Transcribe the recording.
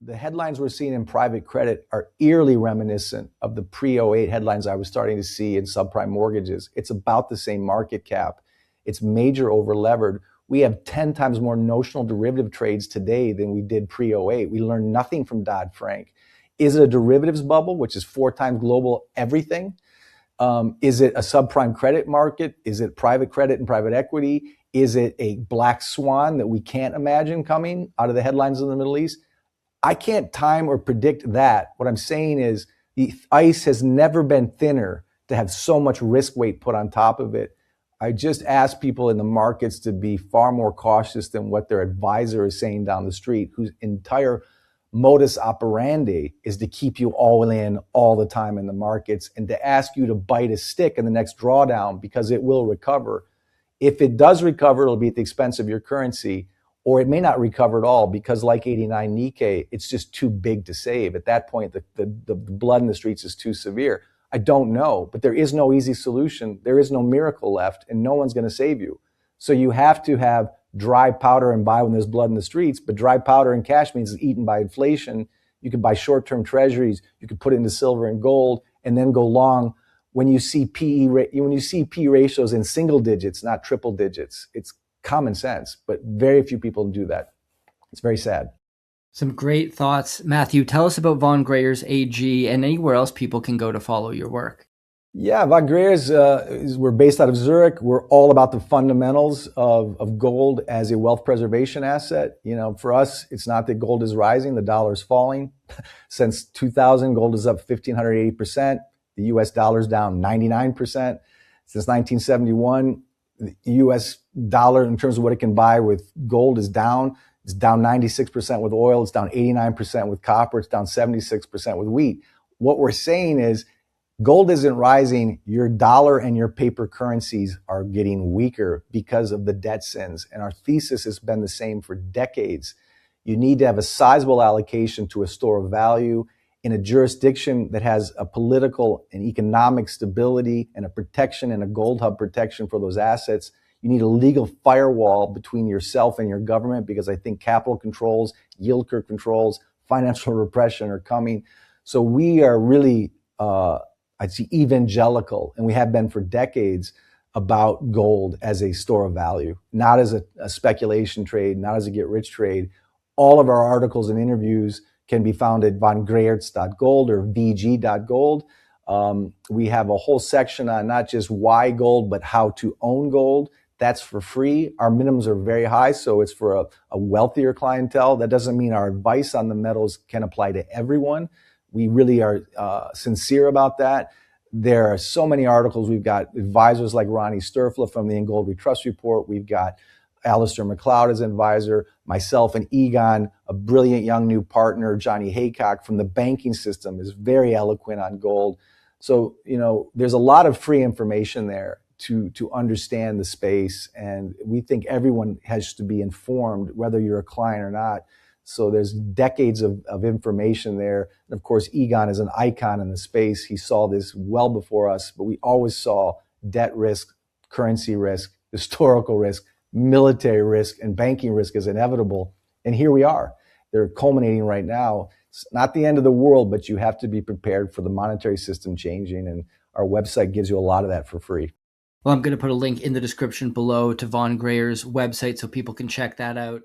the headlines we're seeing in private credit are eerily reminiscent of the pre-08 headlines I was starting to see in subprime mortgages. It's about the same market cap. It's major over-levered. We have 10 times more notional derivative trades today than we did pre-08. We learned nothing from Dodd-Frank. Is it a derivatives bubble, which is 4 times global everything? Is it a subprime credit market? Is it private credit and private equity? Is it a black swan that we can't imagine coming out of the headlines in the Middle East? I can't time or predict that. What I'm saying is the ice has never been thinner to have so much risk weight put on top of it. I just ask people in the markets to be far more cautious than what their advisor is saying down the street, whose entire modus operandi is to keep you all in all the time in the markets and to ask you to bite a stick in the next drawdown because it will recover. If it does recover, it'll be at the expense of your currency, or it may not recover at all because like 89 Nikkei, it's just too big to save. At that point, the blood in the streets is too severe. I don't know, but there is no easy solution. There is no miracle left, and no one's going to save you. So you have to have dry powder and buy when there's blood in the streets, but dry powder and cash means it's eaten by inflation. You can buy short-term treasuries. You can put it into silver and gold and then go long when you see P ratios in single digits, not triple digits. It's common sense, but very few people do that. It's very sad. Some great thoughts. Matthew, tell us about Von Greyerz AG and anywhere else people can go to follow your work. Yeah, Von Greyerz, we're based out of Zurich. We're all about the fundamentals of gold as a wealth preservation asset. You know, for us, it's not that gold is rising, the dollar is falling. Since 2000, gold is up 1,580%. The US dollar is down 99%. Since 1971, the US dollar, in terms of what it can buy with gold, is down. It's down 96% with oil. It's down 89% with copper. It's down 76% with wheat. What we're saying is gold isn't rising. Your dollar and your paper currencies are getting weaker because of the debt sins. And our thesis has been the same for decades. You need to have a sizable allocation to a store of value in a jurisdiction that has a political and economic stability and a protection and a gold hub protection for those assets. You need a legal firewall between yourself and your government because I think capital controls, yield curve controls, financial repression are coming. So we are really, I'd say, evangelical, and we have been for decades, about gold as a store of value, not as a speculation trade, not as a get-rich trade. All of our articles and interviews can be found at vongreyerz.gold or vg.gold. We have a whole section on not just why gold, but how to own gold. That's for free. Our minimums are very high, so it's for a wealthier clientele. That doesn't mean our advice on the metals can apply to everyone. We really are sincere about that. There are so many articles. We've got advisors like Ronnie Sturfla from the In Gold We Trust report. We've got Alistair McLeod as an advisor, myself and Egon, a brilliant young new partner, Johnny Haycock from the banking system, is very eloquent on gold. So, you know, there's a lot of free information there to understand the space. And we think everyone has to be informed, whether you're a client or not. So there's decades of information there. And of course, Egon is an icon in the space. He saw this well before us, but we always saw debt risk, currency risk, historical risk, military risk, and banking risk as inevitable. And here we are. They're culminating right now. It's not the end of the world, but you have to be prepared for the monetary system changing. And our website gives you a lot of that for free. Well, I'm going to put a link in the description below to Von Greyerz' website so people can check that out.